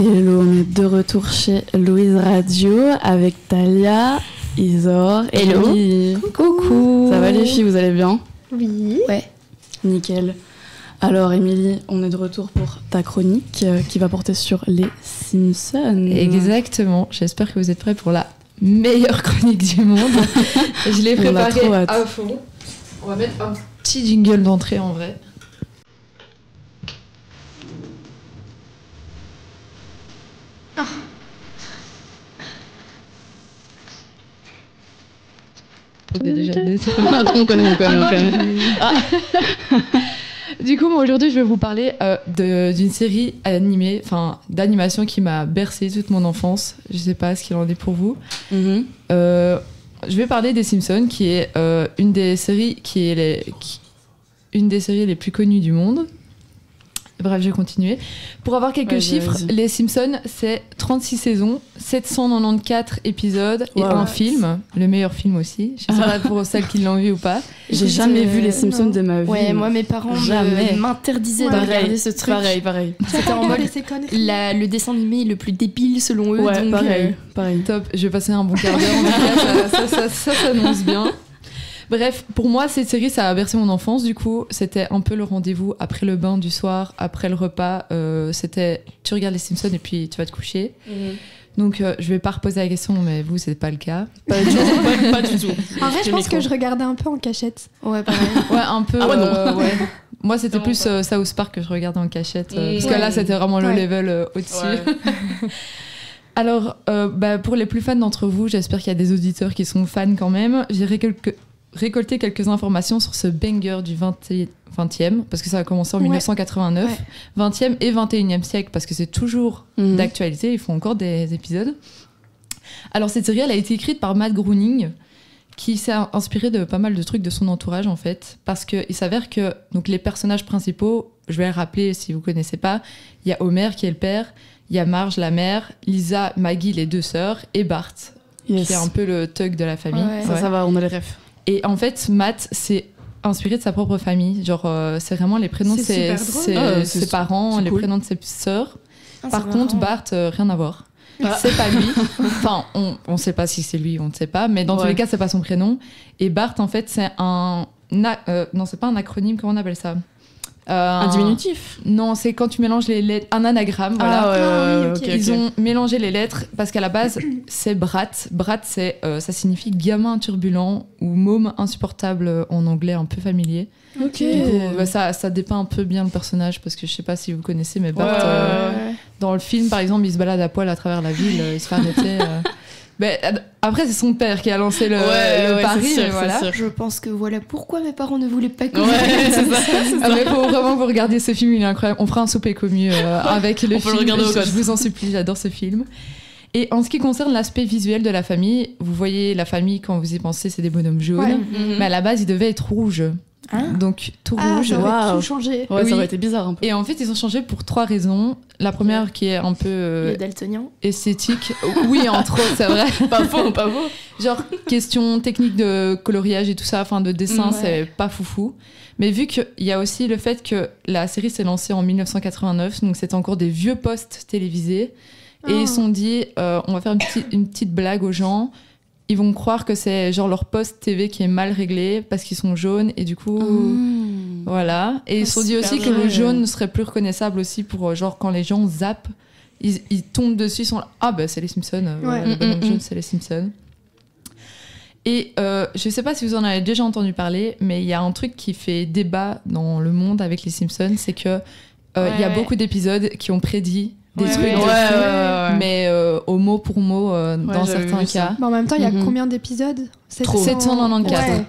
Hello, on est de retour chez Louise Radio avec Talia, Isor et Hello. Emily. Coucou. Ça va les filles, vous allez bien? Oui. Ouais. Nickel. Alors Emily, on est de retour pour ta chronique qui va porter sur les Simpsons. Exactement. J'espère que vous êtes prêts pour la meilleure chronique du monde. Je l'ai préparée à fond. On va mettre un petit jingle d'entrée en vrai. On connaît. Du coup, moi aujourd'hui, je vais vous parler d'une série animée, d'animation qui m'a bercé toute mon enfance. Je sais pas ce qu'il en est pour vous. Mm-hmm. Je vais parler des Simpsons, qui est une des séries les plus connues du monde. Bref, je vais continuer. Pour avoir quelques chiffres, les Simpsons, c'est 36 saisons, 794 épisodes et un film, le meilleur film aussi. Je sais pas pour celles qui l'ont vu ou pas. J'ai jamais vu les Simpsons de ma vie. Ouais, moi mes parents m'interdisaient de regarder ce truc. Pareil. C'était en mode le dessin animé le plus débile selon eux. Ouais, donc, pareil. Top, je vais passer un bon quart d'heure. En tout cas, ça s'annonce bien. Bref, pour moi, cette série, ça a bercé mon enfance. Du coup, c'était un peu le rendez-vous après le bain du soir, après le repas. C'était, tu regardes les Simpsons et puis tu vas te coucher. Donc, je vais pas reposer la question, mais vous, c'est pas le cas. Pas du tout. En vrai, je pense que je regardais un peu en cachette. Ouais, pareil. Ouais, un peu. Ah ouais, non. Ouais. Moi, c'était plus South Park que je regardais en cachette. Parce que là, c'était vraiment le level au-dessus. Ouais. Alors, pour les plus fans d'entre vous, j'espère qu'il y a des auditeurs qui sont fans quand même. J'ai récolté quelques informations sur ce banger du 20e, parce que ça a commencé en 1989, 20e et 21e siècle, parce que c'est toujours d'actualité, ils font encore des épisodes. Alors cette série, elle a été écrite par Matt Groening, qui s'est inspiré de pas mal de trucs de son entourage en fait, parce qu'il s'avère que donc, les personnages principaux, je vais les rappeler si vous connaissez pas, il y a Homer qui est le père, il y a Marge la mère, Lisa, Maggie les deux sœurs, et Bart, qui est un peu le thug de la famille. Ouais. Ça va, on a les refs. Et en fait, Matt s'est inspiré de sa propre famille. Genre, c'est vraiment les prénoms de ses parents, les prénoms de ses sœurs. Par contre, Bart, rien à voir. C'est pas lui. Enfin, on sait pas si c'est lui, on ne sait pas. Mais dans tous les cas, c'est pas son prénom. Et Bart, en fait, c'est non, c'est pas un acronyme, comment on appelle ça? Un diminutif? Non, c'est quand tu mélanges les lettres. Un anagramme, voilà. Okay. Ils ont mélangé les lettres parce qu'à la base, c'est Brat. Brat, ça signifie gamin turbulent ou môme insupportable en anglais un peu familier. Ok. Du coup, ça dépeint un peu bien le personnage parce que je sais pas si vous connaissez, mais Bart, dans le film, par exemple, il se balade à poil à travers la ville, il se fait arrêter. Mais après, c'est son père qui a lancé le pari. C'est sûr, voilà. c'est sûr. Je pense que voilà pourquoi mes parents ne voulaient pas que c'est ça. Mais faut vraiment que vous regardiez ce film, il est incroyable. On fera un souper commu avec le film. On peut le regarder au code. Je vous en supplie, j'adore ce film. Et en ce qui concerne l'aspect visuel de la famille, vous voyez la famille, quand vous y pensez, c'est des bonhommes jaunes. Mais à la base, ils devaient être rouges. Donc tout rouge. Ça aurait tout changé. Ouais, ça aurait été bizarre un peu. Et en fait, ils ont changé pour 3 raisons. La première qui est un peu les daltoniens. Esthétique. Oui, entre autres, c'est vrai. Pas faux. Genre, question technique de coloriage et tout ça, de dessin, c'est pas foufou. Mais vu qu'il y a aussi le fait que la série s'est lancée en 1989, donc c'était encore des vieux postes télévisés. Et ils se sont dit, on va faire une petite blague aux gens. Ils vont croire que c'est genre leur poste TV qui est mal réglé parce qu'ils sont jaunes et du coup voilà. Et ils se sont dit aussi que le jaune serait plus reconnaissable aussi pour genre quand les gens zappent, ils tombent dessus, ils sont là, c'est les Simpsons, le bonhomme jaune c'est les Simpsons. Et je sais pas si vous en avez déjà entendu parler, mais il y a un truc qui fait débat dans le monde avec les Simpsons, c'est que il y a beaucoup d'épisodes qui ont prédit des trucs de fou, mais au mot pour mot dans certains cas. Mais en même temps, il y a combien d'épisodes? 794.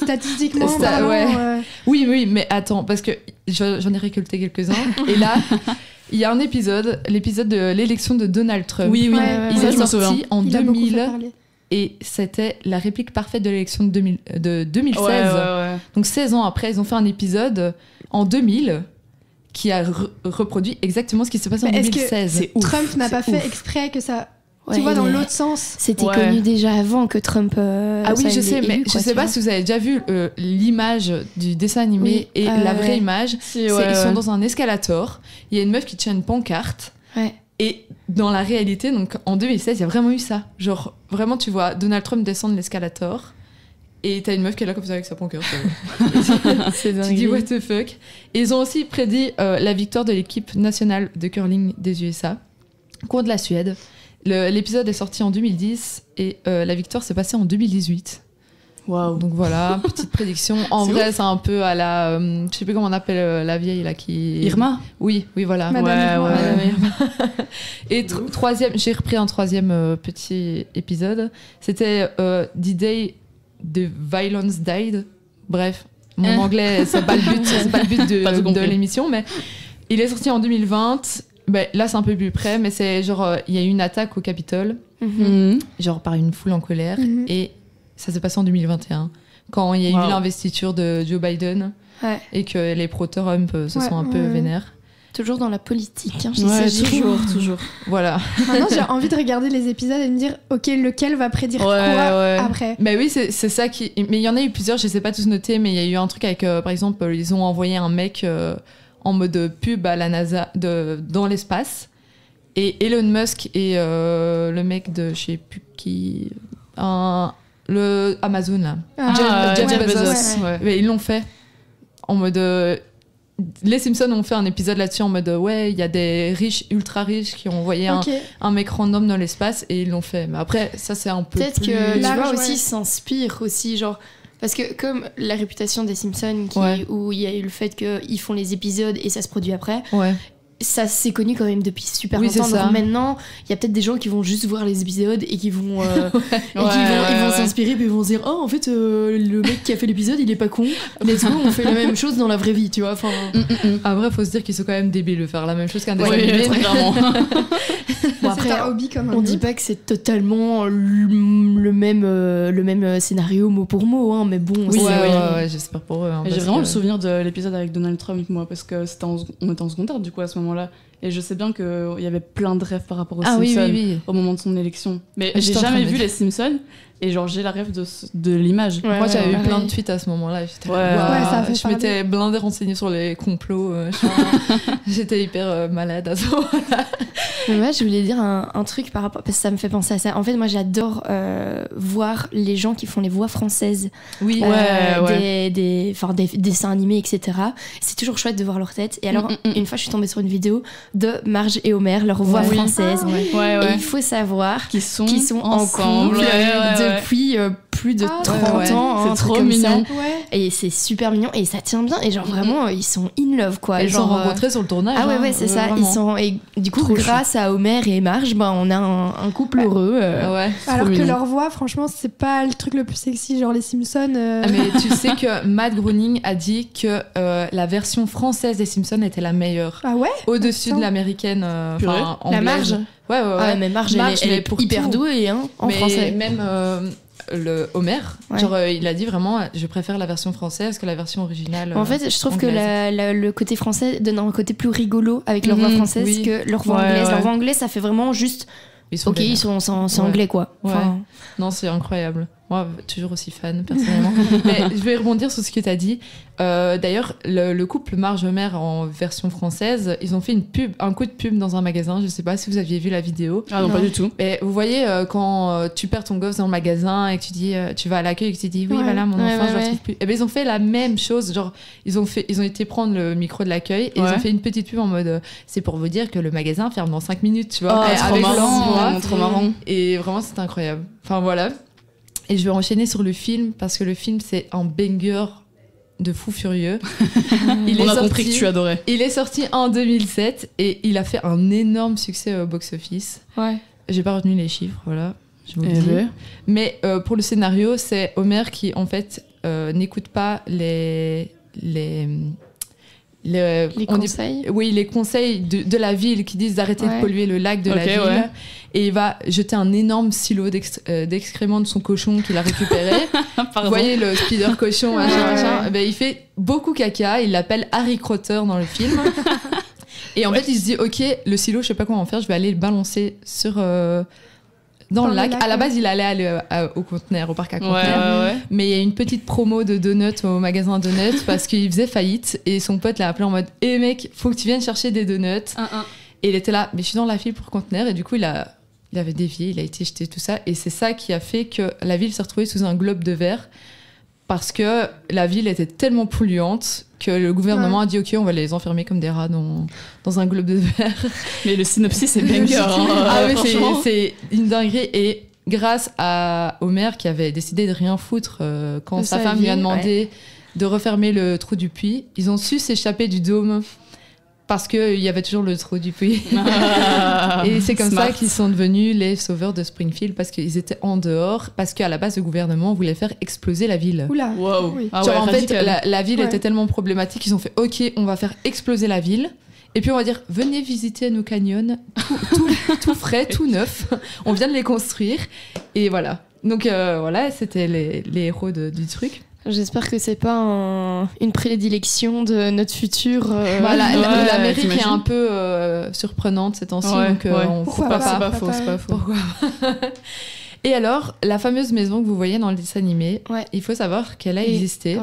Statistiquement parlant, Oui, mais attends, parce que j'en ai récolté quelques-uns. Et là, il y a un épisode, l'épisode de l'élection de Donald Trump. Oui. Il est sorti en il 2000. Et c'était la réplique parfaite de l'élection de 2016. Donc 16 ans après, ils ont fait un épisode en 2000 qui a reproduit exactement ce qui s'est passé en 2016. Est-ce que Trump n'a pas fait exprès que ça... tu vois, dans l'autre sens. C'était connu déjà avant que Trump... je sais, mais je sais pas si vous avez déjà vu l'image du dessin animé et la vraie image. Ils sont dans un escalator, il y a une meuf qui tient une pancarte Et dans la réalité, donc en 2016, il y a vraiment eu ça. Genre, vraiment, tu vois Donald Trump descendre l'escalator et t'as une meuf qui est là comme ça avec sa pancarte. C'est dingue. Tu dis what the fuck. Et ils ont aussi prédit la victoire de l'équipe nationale de curling des USA contre la Suède. L'épisode est sorti en 2010 et la victoire s'est passée en 2018. Waouh. Donc voilà, petite prédiction. En vrai, c'est un peu à la... je sais plus comment on appelle la vieille là qui... Irma. Oui, voilà. Madame Irma. Madame Irma. Et troisième, j'ai repris un troisième petit épisode. C'était The Day the Violence Died. Bref, mon anglais, c'est pas le but de l'émission, mais il est sorti en 2020. Ben, là, c'est un peu plus près, mais c'est genre, il y a eu une attaque au Capitole, genre par une foule en colère, et ça s'est passé en 2021, quand il y a eu l'investiture de Joe Biden, et que les pro-Trump se sont un peu vénères. Toujours dans la politique, hein, Toujours. Voilà. Maintenant, j'ai envie de regarder les épisodes et de me dire, ok, lequel va prédire quoi après. Mais oui, c'est ça qui... Mais il y en a eu plusieurs, je ne sais pas tous noter, mais il y a eu un truc avec, par exemple, ils ont envoyé un mec en mode pub à la NASA dans l'espace. Et Elon Musk et le mec de je sais plus qui... le Amazon, là. Jeff Bezos. Ouais. Mais ils l'ont fait en mode... les Simpsons ont fait un épisode là-dessus en mode ouais, il y a des riches, ultra riches qui ont envoyé un mec random dans l'espace et ils l'ont fait. Mais après, ça c'est un peu peut-être plus... que tu large, vois aussi s'inspire aussi, genre parce que comme la réputation des Simpsons où il y a eu le fait qu'ils font les épisodes et ça se produit après. Ça c'est connu quand même depuis super longtemps. Donc maintenant, il y a peut-être des gens qui vont juste voir les épisodes et qui vont ils vont s'inspirer puis ils vont se dire oh en fait le mec qui a fait l'épisode il est pas con. Let's go, on fait la même chose dans la vraie vie, tu vois. Enfin. Après, faut se dire qu'ils sont quand même débiles de faire la même chose qu'un dessin animé. Clairement. Bon, après, c'est un hobby comme on dit pas que c'est totalement le même scénario mot pour mot, hein, mais bon. Ouais, j'espère pour eux. Hein, j'ai vraiment le souvenir de l'épisode avec Donald Trump, moi, parce que on était en secondaire du coup à ce moment-là, et je sais bien qu'il y avait plein de rêves par rapport aux Simpsons au moment de son élection. Mais j'ai jamais vu les Simpsons, et genre j'ai la rêve de l'image. Moi j'avais eu plein de tweets à ce moment-là. Je m'étais blindée renseignée sur les complots. J'étais hyper malade à ce moment-là. Moi, je voulais dire un truc par rapport, parce que ça me fait penser à ça. En fait, moi, j'adore voir les gens qui font les voix françaises des dessins animés, etc. C'est toujours chouette de voir leur tête. Et alors, une fois, je suis tombée sur une vidéo de Marge et Homer, leur voix française. Et il faut savoir qu'ils sont en couple depuis plus de 30 ans. C'est trop mignon. Et c'est super mignon. Et ça tient bien. Et genre, vraiment, ils sont in love, quoi. Ils sont rencontrés sur le tournage. Ah ouais, c'est ça. Et du coup, grâce à Homer et Marge, on a un couple heureux. Alors que leur voix, franchement, c'est pas le truc le plus sexy, genre les Simpsons. Mais tu sais que Matt Groening a dit que la version française des Simpsons était la meilleure. Ah ouais? Au-dessus de l'américaine. La Marge? Ouais. Ah, mais Marge, elle est hyper douée en français. Même le Homer, genre il a dit vraiment je préfère la version française que la version originale. En fait, je trouve anglaise. Que le côté français donne un côté plus rigolo avec leur voix française que leur voix anglaise. Leur voix anglaise, ça fait vraiment juste c'est anglais quoi. Enfin... Non, c'est incroyable. Moi, toujours aussi fan, personnellement. Mais je vais rebondir sur ce que tu as dit. D'ailleurs, le couple Marge-Homer en version française, ils ont fait un coup de pub dans un magasin. Je sais pas si vous aviez vu la vidéo. Ah non, pas du tout. Mais vous voyez, quand tu perds ton gosse dans le magasin et que tu dis, tu vas à l'accueil et que tu dis, oui, voilà, mon enfant, je le trouve plus. Et ben, ils ont fait la même chose. Genre, ils ont été prendre le micro de l'accueil et ils ont fait une petite pub en mode, c'est pour vous dire que le magasin ferme dans 5 minutes, tu vois. Trop marrant. Et vraiment, c'était incroyable. Enfin, voilà. Et je vais enchaîner sur le film, parce que le film, c'est un banger de fou furieux. On a compris que tu adorais. Il est sorti en 2007 et il a fait un énorme succès au box-office. J'ai pas retenu les chiffres, voilà. Je vous le dis. Mais pour le scénario, c'est Homer qui, en fait, n'écoute pas les conseils. Les conseils de la ville qui disent d'arrêter de polluer le lac de la ville. Et il va jeter un énorme silo d'excréments de son cochon qu'il a récupéré. Vous voyez le spider cochon, machin. Ben, il fait beaucoup caca. Il l'appelle Harry Crotter dans le film. Et en fait, il se dit ok, le silo, je sais pas comment en faire. Je vais aller le balancer dans le lac. À la base, il allait aller au conteneur, au parc à conteneurs. Mais il y a une petite promo de donuts au magasin donuts parce qu'il faisait faillite et son pote l'a appelé en mode mec, faut que tu viennes chercher des donuts. Et il était là, mais je suis dans la file pour conteneur. Et du coup, il avait dévié, il a été jeté, tout ça. Et c'est ça qui a fait que la ville s'est retrouvée sous un globe de verre. Parce que la ville était tellement polluante que le gouvernement a dit ok, on va les enfermer comme des rats dans un globe de verre. Mais le synopsis c'est banger. Ah oui, c'est une dinguerie. Et grâce au maire qui avait décidé de rien foutre quand sa femme lui a demandé de refermer le trou du puits, ils ont su s'échapper du dôme. Parce qu'il y avait toujours le trou du puits. Et c'est comme ça qu'ils sont devenus les sauveurs de Springfield, parce qu'ils étaient en dehors, parce qu'à la base, le gouvernement voulait faire exploser la ville. Oula. Wow. Oui. En fait, la ville était tellement problématique qu'ils ont fait « Ok, on va faire exploser la ville. Et puis on va dire « Venez visiter nos canyons, tout frais, tout neuf. On vient de les construire. » Et voilà. Donc voilà, c'était les héros du truc. J'espère que c'est pas une prédilection de notre futur. La mairie qui est un peu surprenante ces temps-ci, donc pourquoi pas, c'est pas faux. Pourquoi Et alors, la fameuse maison que vous voyez dans le dessin animé, il faut savoir qu'elle a existé.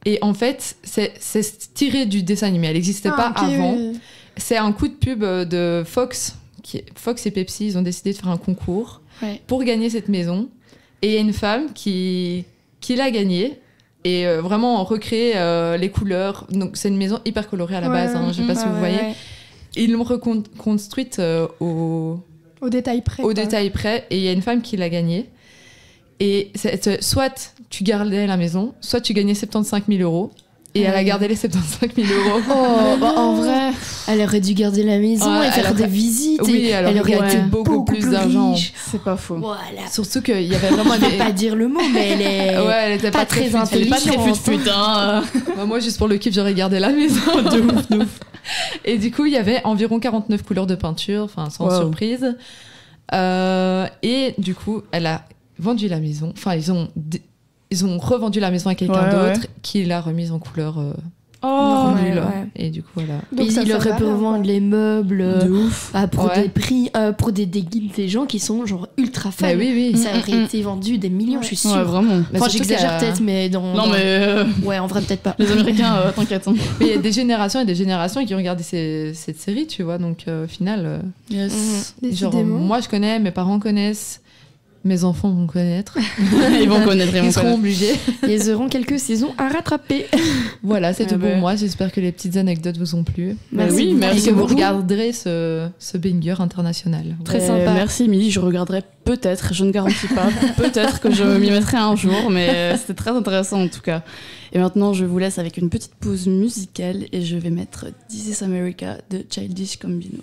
Et en fait, c'est tiré du dessin animé. Elle n'existait pas avant. Oui. C'est un coup de pub de Fox. Fox et Pepsi, ils ont décidé de faire un concours pour gagner cette maison. Et il y a une femme qui l'a gagnée. Et vraiment recréer les couleurs. Donc c'est une maison hyper colorée à la base, je sais pas si vous voyez. Ils l'ont reconstruite au détail près. Au détail près, et il y a une femme qui l'a gagnée. Et soit tu gardais la maison, soit tu gagnais 75 000 euros. Et elle a gardé les 75 000 euros. En vrai, elle aurait dû garder la maison et faire des visites. Oui, elle aurait été beaucoup plus d'argent. C'est pas faux. Voilà. Surtout qu'il y avait vraiment Je vais pas dire le mot, mais elle était pas très intelligente. Elle est pas très putain. Moi, juste pour le kiff, j'aurais gardé la maison. de ouf. Et du coup, il y avait environ 49 couleurs de peinture, sans surprise. Et du coup, elle a vendu la maison. Enfin, ils ont revendu la maison à quelqu'un d'autre qui l'a remise en couleur nulle. Et du coup, voilà. Donc il aurait pu revendre les meubles pour des prix, pour des gens qui sont genre ultra fans. Oui. Ça aurait été vendu des millions, je suis sûre. Ouais, vraiment. Enfin, j'exagère peut-être, mais Ouais, en vrai, peut-être pas. Les Américains, t'inquiète. Mais il y a des générations et des générations qui ont regardé cette série, tu vois. Donc, au final, genre, moi, je connais, mes parents connaissent. Mes enfants vont connaître. Ils vont connaître. Ils seront obligés. Ils auront quelques saisons à rattraper. Voilà, c'est tout pour moi. J'espère que les petites anecdotes vous ont plu. Merci. Et que vous regarderez ce banger international. Très sympa. Merci, Émilie. Je regarderai peut-être. Je ne garantis pas. Peut-être que je m'y mettrai un jour. Mais c'était très intéressant en tout cas. Et maintenant, je vous laisse avec une petite pause musicale. Et je vais mettre This is America de Childish Gambino.